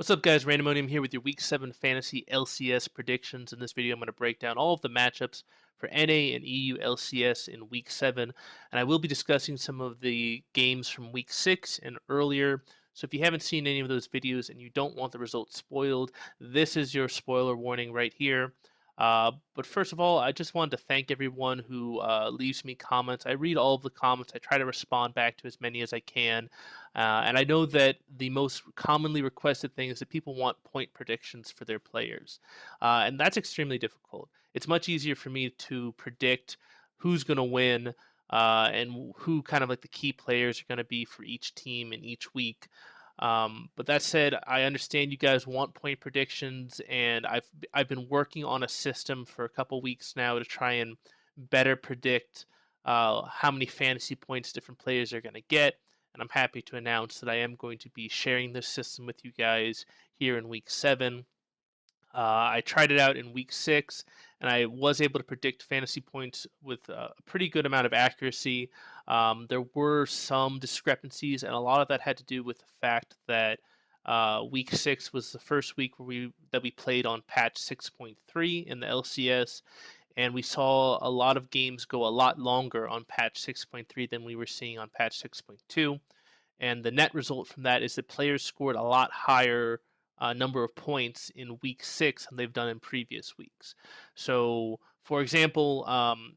What's up, guys? Randomonium here with your Week 7 Fantasy LCS predictions. In this video, I'm going to break down all of the matchups for NA and EU LCS in Week 7, and I will be discussing some of the games from Week 6 and earlier. So if you haven't seen any of those videos and you don't want the results spoiled, this is your spoiler warning right here. But first of all, I just wanted to thank everyone who leaves me comments. I read all of the comments. I try to respond back to as many as I can. And I know that the most commonly requested thing is that people want point predictions for their players. And that's extremely difficult. It's much easier for me to predict who's going to win and who kind of like the key players are going to be for each team in each week. But that said, I understand you guys want point predictions, and I've been working on a system for a couple weeks now to try and better predict how many fantasy points different players are going to get. And I'm happy to announce that I am going to be sharing this system with you guys here in Week 7. I tried it out in Week 6, and I was able to predict fantasy points with a pretty good amount of accuracy. There were some discrepancies, and a lot of that had to do with the fact that Week 6 was the first week where we played on patch 6.3 in the LCS, and we saw a lot of games go a lot longer on patch 6.3 than we were seeing on patch 6.2. And the net result from that is that players scored a lot higher number of points in week 6 than they've done in previous weeks. So, for example,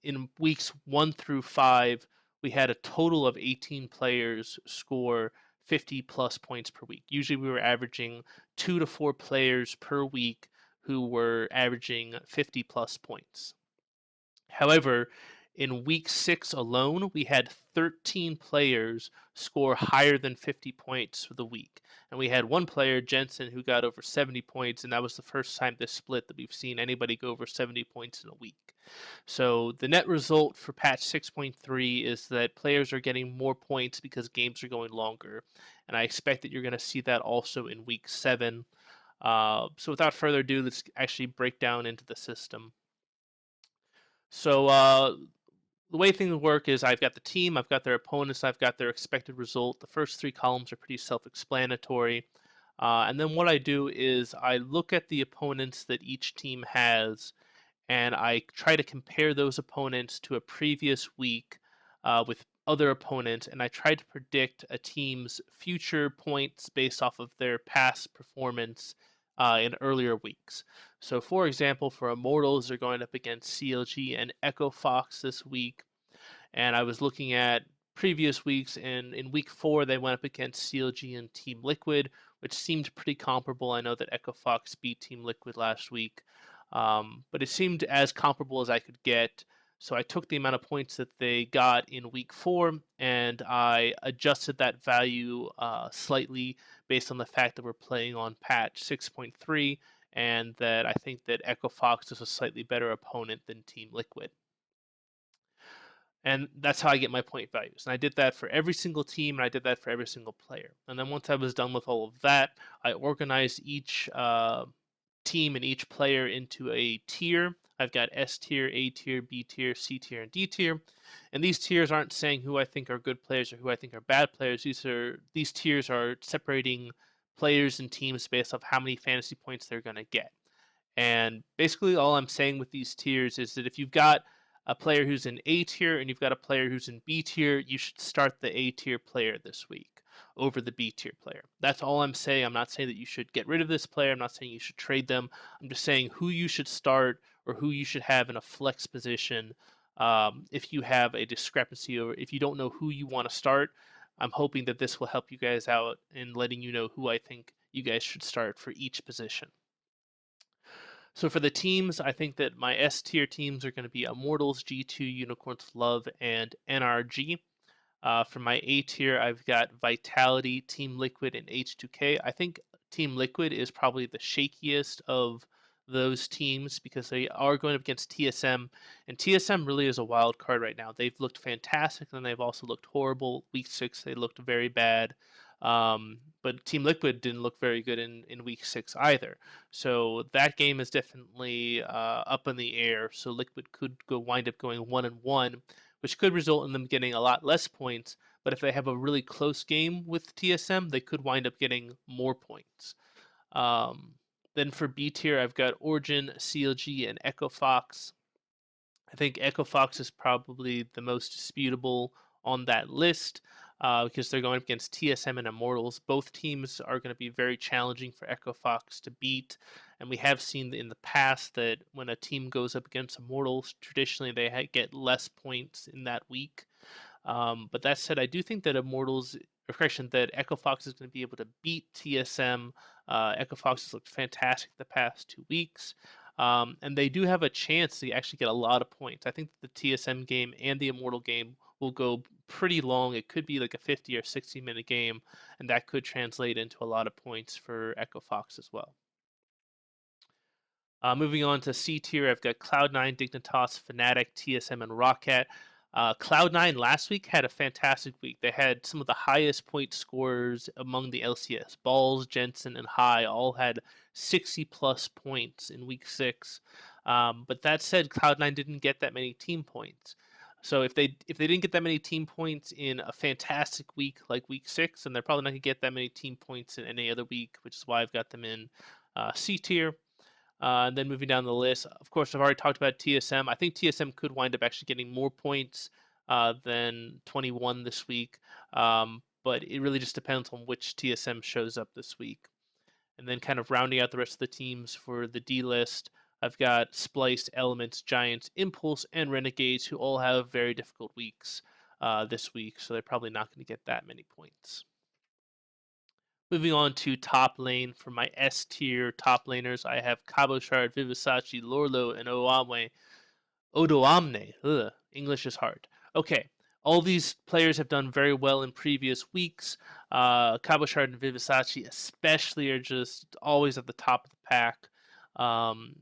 in weeks 1 through 5, we had a total of 18 players score 50 plus points per week. Usually we were averaging 2 to 4 players per week who were averaging 50 plus points. However, in week 6 alone, we had 13 players score higher than 50 points for the week. And we had one player, Jensen, who got over 70 points, and that was the first time this split that we've seen anybody go over 70 points in a week. So the net result for patch 6.3 is that players are getting more points because games are going longer. And I expect that you're going to see that also in week 7. So without further ado, let's actually break down into the system. So the way things work is I've got the team, I've got their opponents, I've got their expected result. The first 3 columns are pretty self-explanatory. And then what I do is I look at the opponents that each team has, and I try to compare those opponents to a previous week with other opponents, and I try to predict a team's future points based off of their past performance in earlier weeks. So, for example, for Immortals, they're going up against CLG and Echo Fox this week. And I was looking at previous weeks, and in week 4, they went up against CLG and Team Liquid, which seemed pretty comparable. I know that Echo Fox beat Team Liquid last week, but it seemed as comparable as I could get. So I took the amount of points that they got in week 4, and I adjusted that value slightly based on the fact that we're playing on patch 6.3, and that I think that Echo Fox is a slightly better opponent than Team Liquid. And that's how I get my point values. And I did that for every single team, and I did that for every single player. And then once I was done with all of that, I organized each team and each player into a tier. I've got S tier, A tier, B tier, C tier, and D tier. And these tiers aren't saying who I think are good players or who I think are bad players. These tiers are separating players and teams based off how many fantasy points they're going to get. And basically all I'm saying with these tiers is that if you've got a player who's in A tier and you've got a player who's in B tier, you should start the A tier player this week over the B tier player. That's all I'm saying. I'm not saying that you should get rid of this player. I'm not saying you should trade them. I'm just saying who you should start or who you should have in a flex position if you have a discrepancy or if you don't know who you want to start. I'm hoping that this will help you guys out in letting you know who I think you guys should start for each position. So for the teams, I think that my S tier teams are going to be Immortals, G2, Unicorns Love, and NRG. For my A tier, I've got Vitality, Team Liquid, and H2K. I think Team Liquid is probably the shakiest of those teams because they are going up against TSM, and TSM really is a wild card right now. They've looked fantastic, and they've also looked horrible. Week 6, they looked very bad. But Team Liquid didn't look very good in week 6 either. So that game is definitely up in the air. So Liquid could wind up going 1-1, which could result in them getting a lot less points. But if they have a really close game with TSM, they could wind up getting more points. Um, then for B tier, I've got Origin, CLG, and Echo Fox. I think Echo Fox is probably the most disputable on that list because they're going up against TSM and Immortals. Both teams are going to be very challenging for Echo Fox to beat. And we have seen in the past that when a team goes up against Immortals, traditionally they get less points in that week. But that said, I do think that Immortals, or correction, that Echo Fox is going to be able to beat TSM. Echo Fox has looked fantastic the past 2 weeks. And they do have a chance to actually get a lot of points. I think the TSM game and the Immortal game will go pretty long. It could be like a 50 or 60-minute game, and that could translate into a lot of points for Echo Fox as well. Moving on to C tier, I've got Cloud9, Dignitas, Fnatic, TSM, and Roccat. Cloud9 last week had a fantastic week. They had some of the highest point scorers among the LCS. Balls, Jensen, and High all had 60 plus points in week 6. But that said, Cloud9 didn't get that many team points. So if they didn't get that many team points in a fantastic week like week 6, then they're probably not gonna get that many team points in any other week, which is why I've got them in C tier. And then moving down the list, of course, I've already talked about TSM. I think TSM could wind up actually getting more points than 21 this week, but it really just depends on which TSM shows up this week. And then kind of rounding out the rest of the teams for the D list, I've got Spliced, Elements, Giants, Impulse, and Renegades, who all have very difficult weeks this week, so they're probably not going to get that many points. Moving on to top lane for my S tier top laners, I have Cabochard, Vivisachi, Lorlo, and Odoamne. Ugh, English is hard. Okay, all these players have done very well in previous weeks. Cabochard and Vivisachi especially are just always at the top of the pack.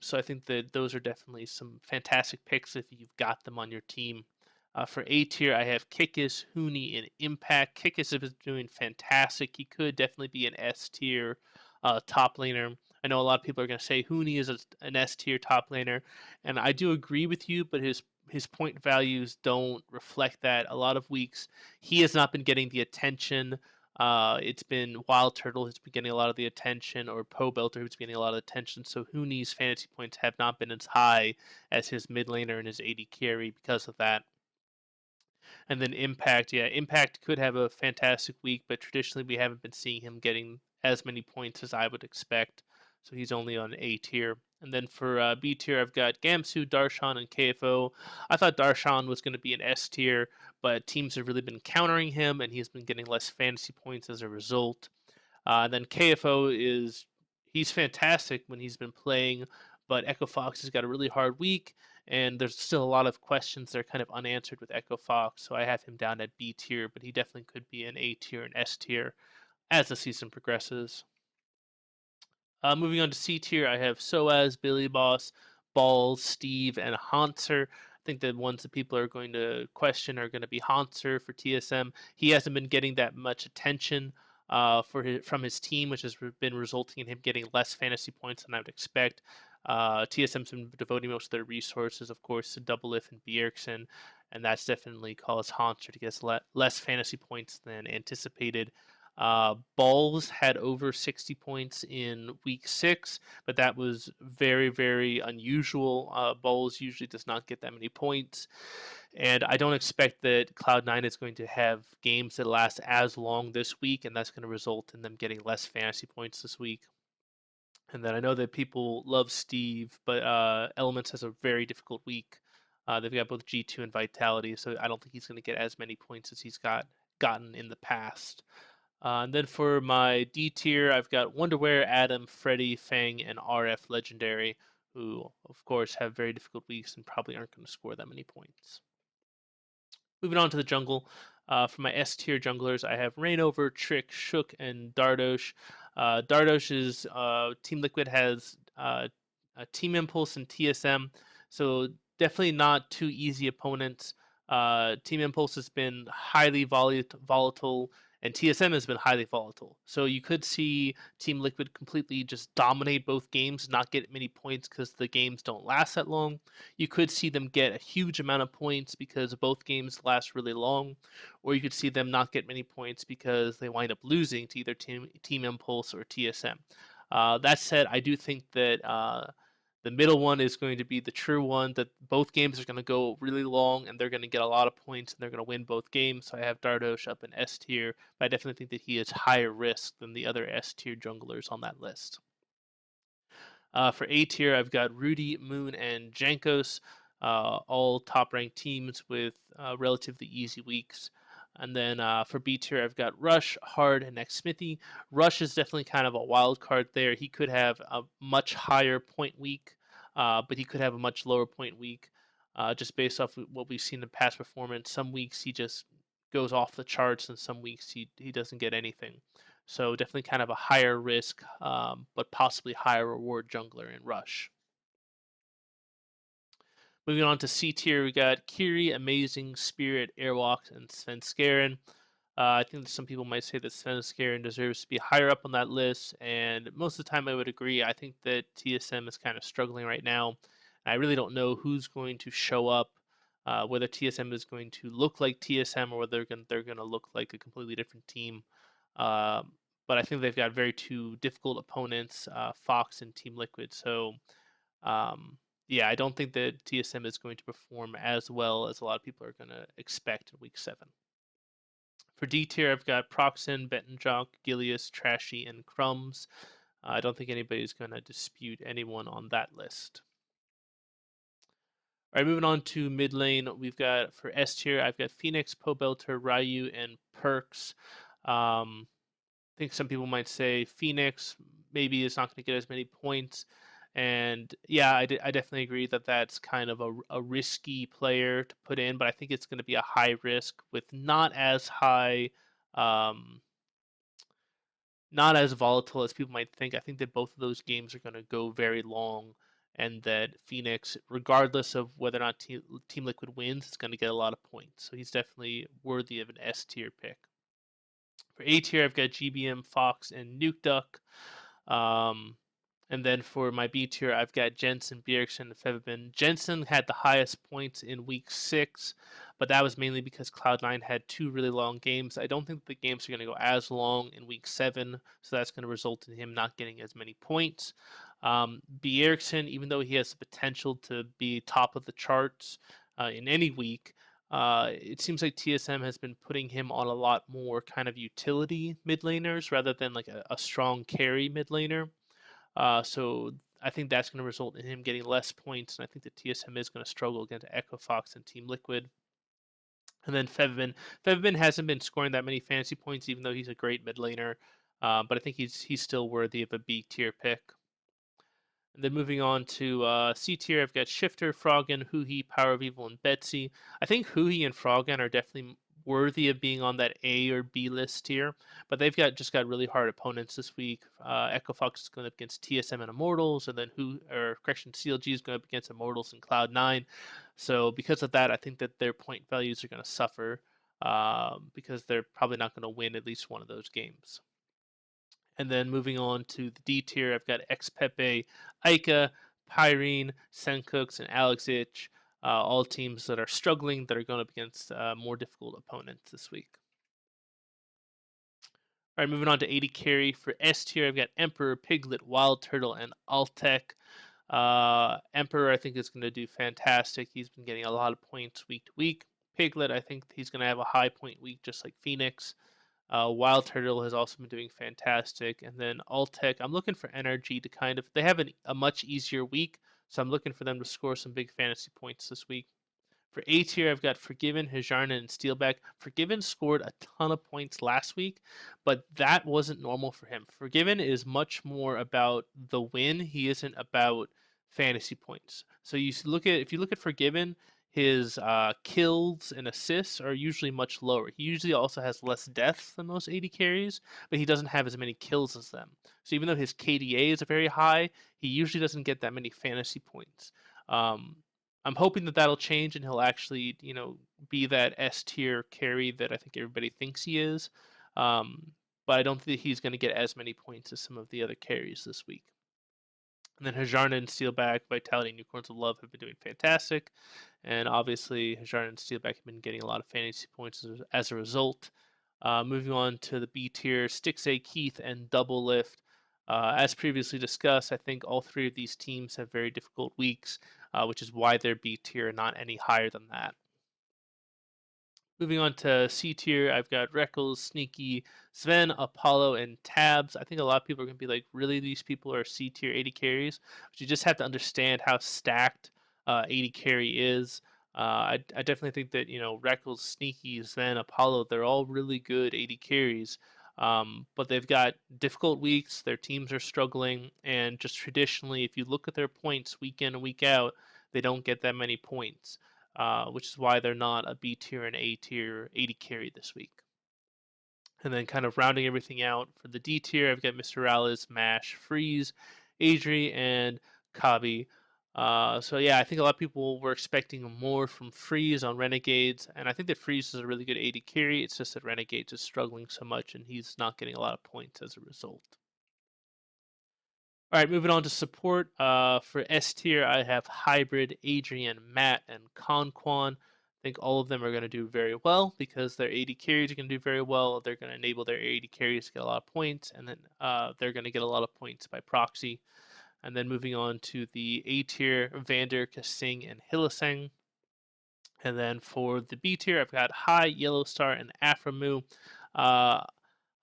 So I think that those are definitely some fantastic picks if you've got them on your team. For A tier, I have Kikis, Huni, and Impact. Kikis is doing fantastic. He could definitely be an S tier top laner. I know a lot of people are going to say Huni is an S tier top laner, and I do agree with you, but his point values don't reflect that. A lot of weeks he has not been getting the attention. It's been Wild Turtle who's been getting a lot of the attention, or Po Belter who's getting a lot of attention. So Huni's fantasy points have not been as high as his mid laner and his AD carry because of that. And then Impact, yeah, Impact could have a fantastic week, but traditionally we haven't been seeing him getting as many points as I would expect. So he's only on A tier. And then for B tier, I've got Gamsu, Darshan, and KFO. I thought Darshan was going to be an S tier, but teams have really been countering him, and he's been getting less fantasy points as a result. Then KFO he's fantastic when he's been playing, but Echo Fox has got a really hard week, and there's still a lot of questions that are kind of unanswered with Echo Fox. So I have him down at B tier, but he definitely could be an A tier and S tier as the season progresses. Moving on to C tier, I have Soaz, Billy Boss, Balls, Steve, and Hanser. I think the ones that people are going to question are going to be Hanser for TSM. He hasn't been getting that much attention from his team, which has been resulting in him getting less fantasy points than I would expect. TSM's been devoting most of their resources, of course, to Doublelift and Bjergsen, and that's definitely caused Hanser to get less fantasy points than anticipated. Balls had over 60 points in week 6, but that was very, very unusual. Balls usually does not get that many points, and I don't expect that Cloud9 is going to have games that last as long this week, and that's going to result in them getting less fantasy points this week. And then I know that people love Steve, but Elements has a very difficult week. They've got both G2 and Vitality, so I don't think he's going to get as many points as he's gotten in the past. And then for my D tier, I've got Wonderwear, Adam, Freddy, Fang, and RF Legendary, who, of course, have very difficult weeks and probably aren't going to score that many points. Moving on to the jungle. For my S tier junglers, I have Rainover, Trick, Shook, and Dardosh. Dardosh's Team Liquid has Team Impulse and TSM, so definitely not two easy opponents. Team Impulse has been highly volatile, and TSM has been highly volatile. So you could see Team Liquid completely just dominate both games, not get many points because the games don't last that long. You could see them get a huge amount of points because both games last really long, or you could see them not get many points because they wind up losing to either Team Impulse or TSM. That said, I do think that the middle one is going to be the true one. That both games are going to go really long, and they're going to get a lot of points, and they're going to win both games. So I have Dardosh up in S tier, but I definitely think that he is higher risk than the other S tier junglers on that list. For A tier, I've got Rudy, Moon, and Jankos, all top ranked teams with relatively easy weeks. And then for B tier, I've got Rush, Hard, and Next Smithy. Rush is definitely kind of a wild card there. He could have a much higher point week, but he could have a much lower point week, just based off of what we've seen in past performance. Some weeks he just goes off the charts, and some weeks he doesn't get anything. So definitely kind of a higher risk, but possibly higher reward jungler in Rush. Moving on to C tier, we got Kiri, Amazing, Spirit, Airwalk, and Svenskeren. I think that some people might say that Svenskeren deserves to be higher up on that list, and most of the time I would agree. I think that TSM is kind of struggling right now. I really don't know who's going to show up, whether TSM is going to look like TSM or whether they're going to look like a completely different team. Um, but I think they've got very two difficult opponents, Fox and Team Liquid. So um, yeah, I don't think that TSM is going to perform as well as a lot of people are going to expect in Week 7. For D tier, I've got Proxen, Bentonjock, Gilius, Trashy, and Crumbs. I don't think anybody's going to dispute anyone on that list. All right, moving on to mid lane, we've got for S tier, I've got Phoenix, Pobelter, Ryu, and Perks. I think some people might say Phoenix maybe is not going to get as many points. And yeah, I definitely agree that that's kind of a risky player to put in, but I think it's going to be a high risk with not as high, um, not as volatile as people might think. I think that both of those games are going to go very long, and that Phoenix, regardless of whether or not Team Liquid wins, is going to get a lot of points. So he's definitely worthy of an S tier pick. For A tier, I've got GBM, Fox, and Nuke Duck. Um, and then for my B tier, I've got Jensen, Bjergsen, and Fevabin. Jensen had the highest points in week 6, but that was mainly because Cloud9 had 2 really long games. I don't think the games are going to go as long in week 7, so that's going to result in him not getting as many points. Bjergsen, even though he has the potential to be top of the charts in any week, it seems like TSM has been putting him on a lot more kind of utility mid laners rather than like a strong carry mid laner. So I think that's going to result in him getting less points, and I think that TSM is going to struggle against Echo Fox and Team Liquid. And then Fevabin. Fevabin hasn't been scoring that many fantasy points, even though he's a great mid laner. But I think he's still worthy of a B tier pick. And then moving on to C tier, I've got Shifter, Froggen, Huhi, Power of Evil, and Betsy. I think Huhi and Froggen are definitely worthy of being on that A or B list tier, but they've got really hard opponents this week. Echo Fox is going up against TSM and Immortals, and then CLG is going up against Immortals and Cloud9. So because of that, I think that their point values are going to suffer because they're probably not going to win at least one of those games. And then moving on to the D tier, I've got Xpepe, Ica, Pyrene, Senkooks, and Alexich, all teams that are struggling, that are going up against more difficult opponents this week. All right, moving on to 80 carry. For S tier, I've got Emperor, Piglet, Wild Turtle, and Altec. Emperor, I think, is going to do fantastic. He's been getting a lot of points week to week. Piglet, I think he's going to have a high point week just like Phoenix. Wild Turtle has also been doing fantastic. And then Altec, I'm looking for NRG to kind of, they have a much easier week, so I'm looking for them to score some big fantasy points this week. For A tier, I've got Forgiven, Hajarna, and Steelback. Forgiven scored a ton of points last week, but that wasn't normal for him. Forgiven is much more about the win. He isn't about fantasy points. So if you look at Forgiven, his kills and assists are usually much lower. He usually also has less deaths than most 80 carries, but he doesn't have as many kills as them. So even though his KDA is very high, he usually doesn't get that many fantasy points. I'm hoping that that'll change and he'll actually, be that S tier carry that I think everybody thinks he is. But I don't think he's going to get as many points as some of the other carries this week. And then Hajarna and Steelback, Vitality, and Unicorns of Love have been doing fantastic. And obviously, Hajarna and Steelback have been getting a lot of fantasy points as a result. Moving on to the B tier, Stixay, Keith, and Double Lift. As previously discussed, I think all three of these teams have very difficult weeks, which is why they're B tier, not any higher than that. Moving on to C tier, I've got Reckles, Sneaky, Sven, Apollo, and Tabs. I think a lot of people are going to be like, really, these people are C tier 80 carries? But you just have to understand how stacked 80 carry is. I definitely think that, Reckles, Sneaky, Sven, Apollo, they're all really good 80 carries. But they've got difficult weeks. Their teams are struggling. And just traditionally, if you look at their points week in and week out, they don't get that many points. Which is why they're not a B tier and A tier 80 carry this week. And then kind of rounding everything out for the D tier, I've got Mr. Alice, Mash, Freeze, Adri, and Kabi. So yeah, I think a lot of people were expecting more from Freeze on Renegades, and I think that Freeze is a really good 80 carry. It's just that Renegades is struggling so much, and he's not getting a lot of points as a result. All right, moving on to support. For S tier, I have Hybrid, Adrian, Matt, and Conquan. I think all of them are going to do very well because their 80 carries are going to do very well. They're going to enable their 80 carries to get a lot of points, and then they're going to get a lot of points by proxy. And then moving on to the A tier, Vander, Kasing, and Hilliseng. And then for the B tier, I've got High, Yellow Star, and Aframu.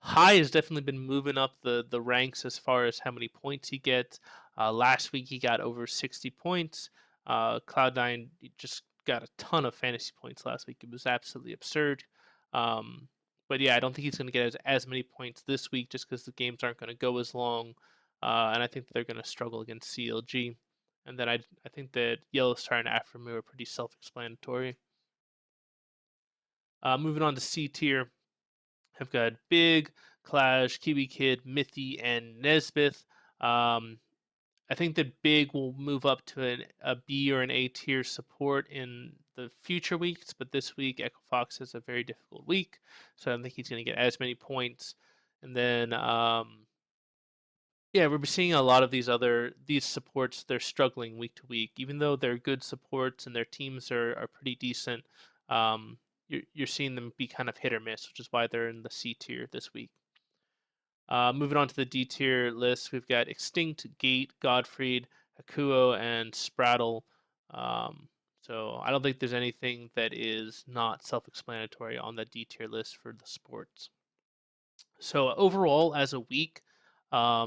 High has definitely been moving up the ranks as far as how many points he gets. Last week he got over 60 points. Cloud9 just got a ton of fantasy points last week. It was absolutely absurd. But yeah, I don't think he's going to get as many points this week just because the games aren't going to go as long. And I think that they're going to struggle against CLG. And then I think that Yellow Star and Aframu are pretty self-explanatory. Moving on to C tier. I've got Big, Clash, Kiwi Kid, Mithy, and Nesbith. I think that Big will move up to a B or an A tier support in the future weeks, but this week Echo Fox has a very difficult week, so I don't think he's going to get as many points. And then, yeah, we're seeing a lot of these supports. They're struggling week to week, even though they're good supports and their teams are pretty decent. You're seeing them be kind of hit or miss, which is why they're in the C tier this week. Moving on to the D tier list, we've got Extinct, Gate, Godfried, Hakuo, and Spraddle. So I don't think there's anything that is not self-explanatory on the D tier list for the sports. So overall, as a week, I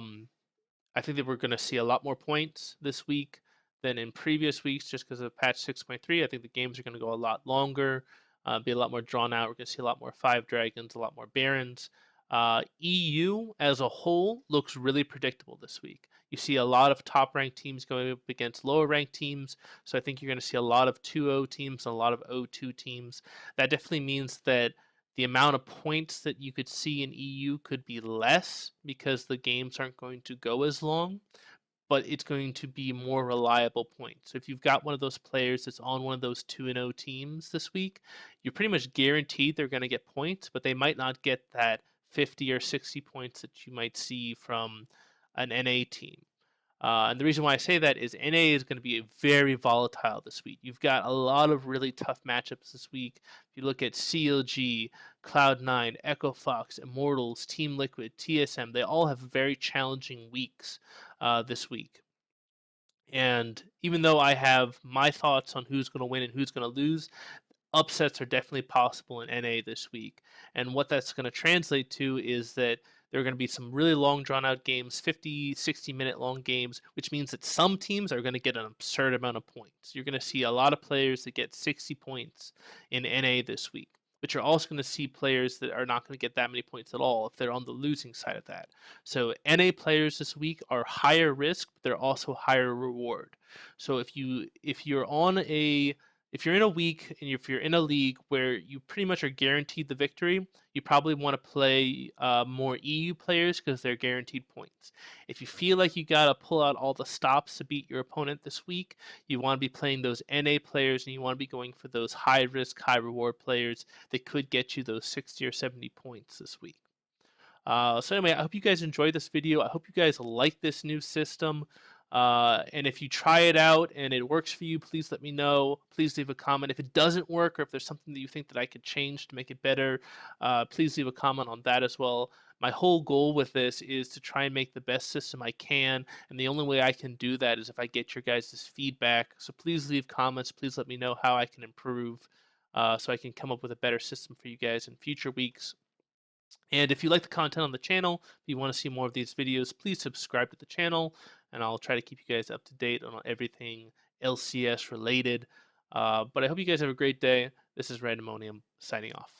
think that we're going to see a lot more points this week than in previous weeks just because of patch 6.3. I think the games are going to go a lot longer, be a lot more drawn out. We're going to see a lot more 5 dragons, a lot more barons. EU as a whole looks really predictable this week. You see a lot of top ranked teams going up against lower ranked teams. So I think you're going to see a lot of 2-0 teams and a lot of 0-2 teams. That definitely means that the amount of points that you could see in EU could be less because the games aren't going to go as long, but it's going to be more reliable points. So if you've got one of those players that's on one of those 2-0 teams this week, you're pretty much guaranteed they're going to get points, but they might not get that 50 or 60 points that you might see from an NA team. And the reason why I say that is NA is going to be very volatile this week. You've got a lot of really tough matchups this week. If you look at CLG, Cloud9, Echo Fox, Immortals, Team Liquid, TSM, they all have very challenging weeks this week. And even though I have my thoughts on who's going to win and who's going to lose, upsets are definitely possible in NA this week. And what that's going to translate to is that there are going to be some really long drawn out games, 50, 60-minute long games, which means that some teams are going to get an absurd amount of points. You're going to see a lot of players that get 60 points in NA this week, but you're also going to see players that are not going to get that many points at all if they're on the losing side of that. So NA players this week are higher risk, but they're also higher reward. So if you're in a week and if you're in a league where you pretty much are guaranteed the victory, you probably want to play more EU players because they're guaranteed points. If you feel like you got to pull out all the stops to beat your opponent this week, you want to be playing those NA players and you want to be going for those high risk, high reward players that could get you those 60 or 70 points this week. So anyway, I hope you guys enjoyed this video. I hope you guys like this new system. And if you try it out and it works for you, please let me know. Please leave a comment. If it doesn't work or if there's something that you think that I could change to make it better, please leave a comment on that as well. My whole goal with this is to try and make the best system I can, and the only way I can do that is if I get your guys' feedback. So please leave comments. Please let me know how I can improve, so I can come up with a better system for you guys in future weeks. And if you like the content on the channel, if you want to see more of these videos, please subscribe to the channel, and I'll try to keep you guys up to date on everything LCS related. But I hope you guys have a great day. This is Randomonium signing off.